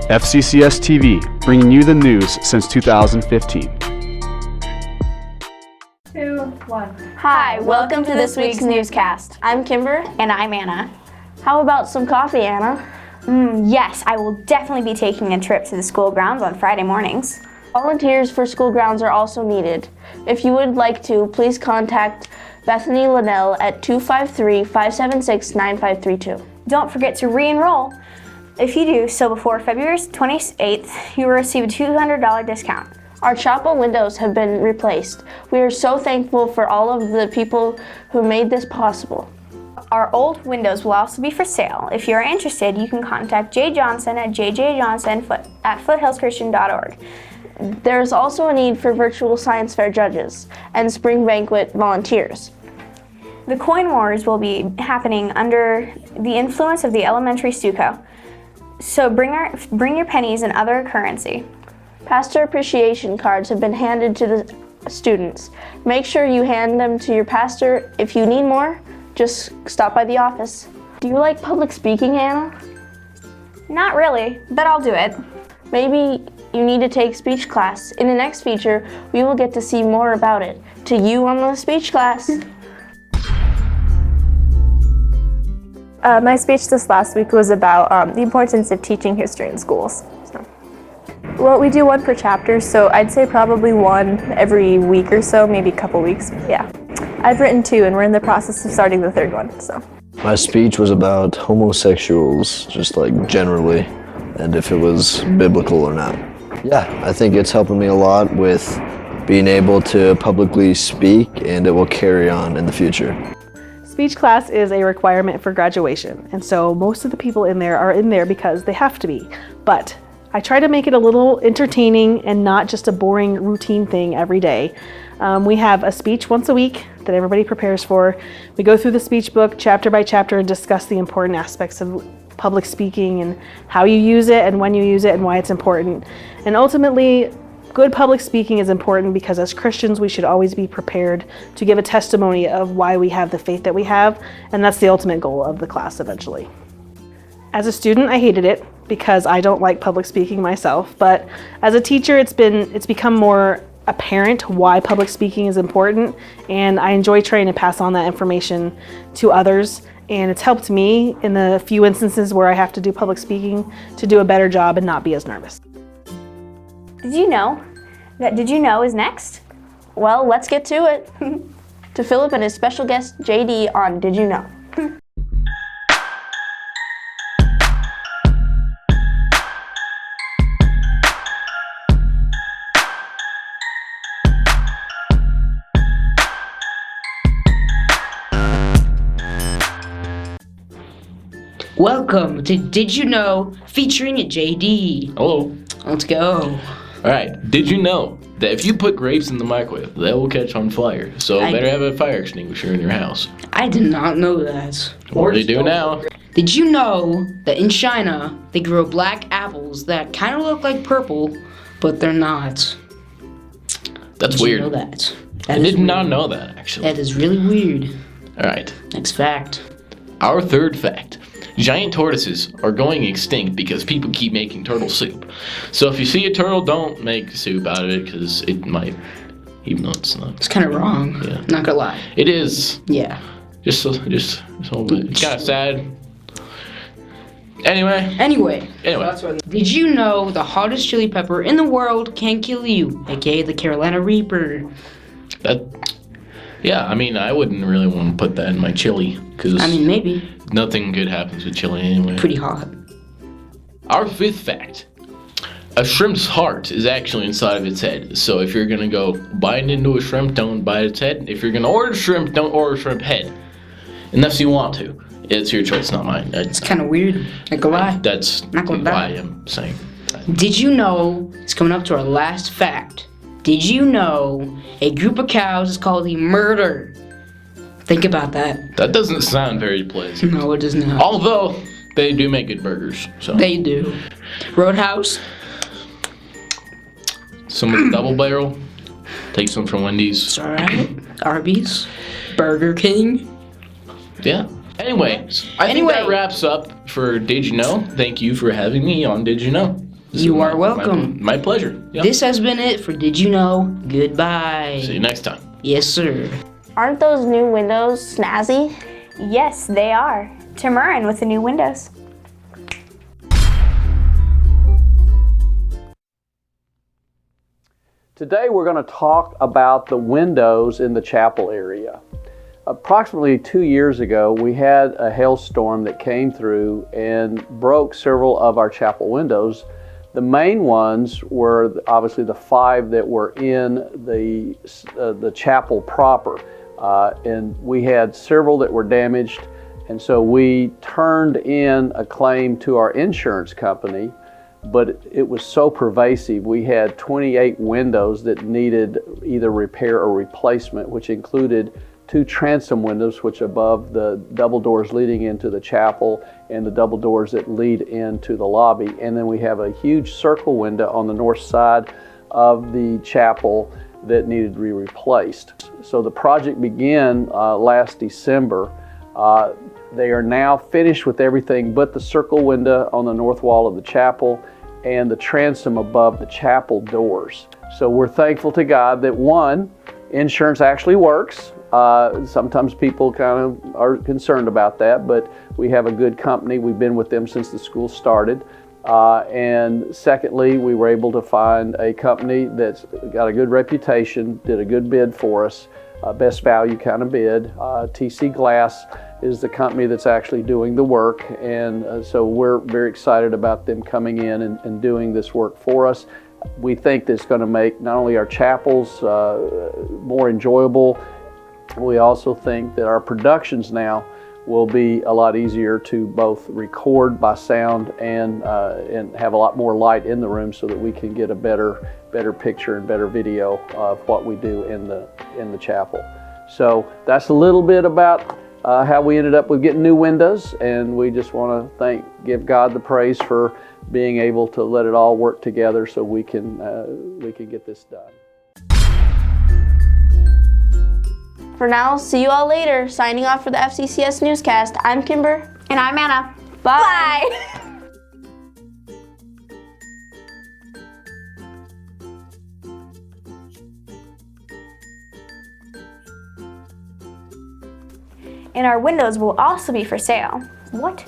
FCCS Tv, bringing you the news since 2015. 2, 1. Hi, welcome to this week's Newscast. I'm Kimber. And I'm Anna. How about some coffee, Anna? Yes, I will definitely be taking a trip to the school grounds on Friday mornings. Volunteers for school grounds are also needed. If you would like to, please contact Bethany Linnell at 253-576-9532. Don't forget to re-enroll. If you do so before February 28th, you will receive a $200 discount. Our chapel windows have been replaced. We are so thankful for all of the people who made this possible. Our old windows will also be for sale. If you are interested, you can contact Jay Johnson at jjjohnson@foothillschristian.org. There's also a need for virtual science fair judges and spring banquet volunteers. The coin wars will be happening under the influence of the elementary stucco. So bring your pennies and other currency. Pastor appreciation cards have been handed to the students. Make sure you hand them to your pastor. If you need more, just stop by the office. Do you like public speaking, Anna? Not really, but I'll do it. Maybe you need to take speech class. In the next feature, we will get to see more about it. To you on the speech class. My speech this last week was about the importance of teaching history in schools. Well, we do one per chapter, so I'd say probably one every week or so, maybe a couple weeks. Yeah. I've written 2, and we're in the process of starting the 3rd one, so. My speech was about homosexuals, just like generally, and if it was biblical or not. Yeah, I think it's helping me a lot with being able to publicly speak, and it will carry on in the future. Speech class is a requirement for graduation, and so most of the people in there are in there because they have to be. But I try to make it a little entertaining and not just a boring routine thing every day. We have a speech once a week that everybody prepares for. We go through the speech book chapter by chapter and discuss the important aspects of public speaking and how you use it and when you use it and why it's important. And ultimately, good public speaking is important because as Christians, we should always be prepared to give a testimony of why we have the faith that we have, and that's the ultimate goal of the class eventually. As a student, I hated it because I don't like public speaking myself, but as a teacher, it's become more apparent why public speaking is important, and I enjoy trying to pass on that information to others, and it's helped me in the few instances where I have to do public speaking to do a better job and not be as nervous. Did you know that Did You Know is next? Well, let's get to it. To Philip and his special guest, JD, on Did You Know? Welcome to Did You Know featuring JD. Hello. Let's go. Alright, did you know that if you put grapes in the microwave, they will catch on fire? So better have a fire extinguisher in your house. I did not know that. What do you do now? Did you know that in China, they grow black apples that kind of look like purple, but they're not? That's did weird. You know that? I did not know that, actually. That is really weird. Alright. Next fact. Our third fact. Giant tortoises are going extinct because people keep making turtle soup. So if you see a turtle, don't make soup out of it because it might, even though it's not. It's kind of wrong. Yeah. Not gonna lie. It is. Yeah. Just a little bit. It's kind of sad. Anyway. Did you know the hottest chili pepper in the world can kill you, aka the Carolina Reaper? Yeah, I mean, I wouldn't really want to put that in my chili, because maybe. Nothing good happens with chili anyway. Pretty hot. Our 5th fact. A shrimp's heart is actually inside of its head. So if you're going to go bite into a shrimp, don't bite its head. If you're going to order shrimp, don't order shrimp head. Unless you want to. It's your choice, not mine. It's kind of weird. Not gonna lie. That's not gonna lie. why I'm saying. Did you know, it's coming up to our last fact. Did you know a group of cows is called a murder? Think about that. That doesn't sound very pleasant. No, it does not. Although, they do make good burgers. So. They do. Roadhouse. Some with double barrel. Take some from Wendy's. It's alright. Arby's. Burger King. Yeah. Anyway, I think that wraps up for Did You Know. Thank you for having me on Did You Know. You are welcome. My pleasure. Yeah. This has been it for Did You Know? Goodbye. See you next time. Yes, sir. Aren't those new windows snazzy? Yes, they are. Tamarin with the new windows. Today we're going to talk about the windows in the chapel area. Approximately 2 years ago, we had a hailstorm that came through and broke several of our chapel windows. The main ones were obviously the 5 that were in the chapel proper. And we had several that were damaged, and so we turned in a claim to our insurance company, but it was so pervasive. We had 28 windows that needed either repair or replacement, which included 2 transom windows, which above the double doors leading into the chapel and the double doors that lead into the lobby. And then we have a huge circle window on the north side of the chapel that needed to be replaced. So the project began last December. They are now finished with everything but the circle window on the north wall of the chapel and the transom above the chapel doors. So we're thankful to God that, one, insurance actually works. Sometimes people kind of are concerned about that, but we have a good company. We've been with them since the school started. And secondly, we were able to find a company that's got a good reputation, did a good bid for us, best value kind of bid. TC Glass is the company that's actually doing the work, and so we're very excited about them coming in and doing this work for us. We think that's going to make not only our chapels more enjoyable, we also think that our productions now will be a lot easier to both record by sound and have a lot more light in the room so that we can get a better picture and better video of what we do in the chapel. So that's a little bit about how we ended up with getting new windows, and we just want to give God the praise for being able to let it all work together so we can get this done. For now, see you all later. Signing off for the FCCS Newscast, I'm Kimber. And I'm Anna. Bye. And our windows will also be for sale. What?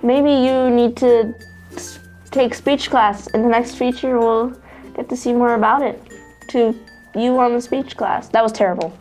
Maybe you need to take speech class. In the next feature, we'll get to see more about it. To you on the speech class. That was terrible.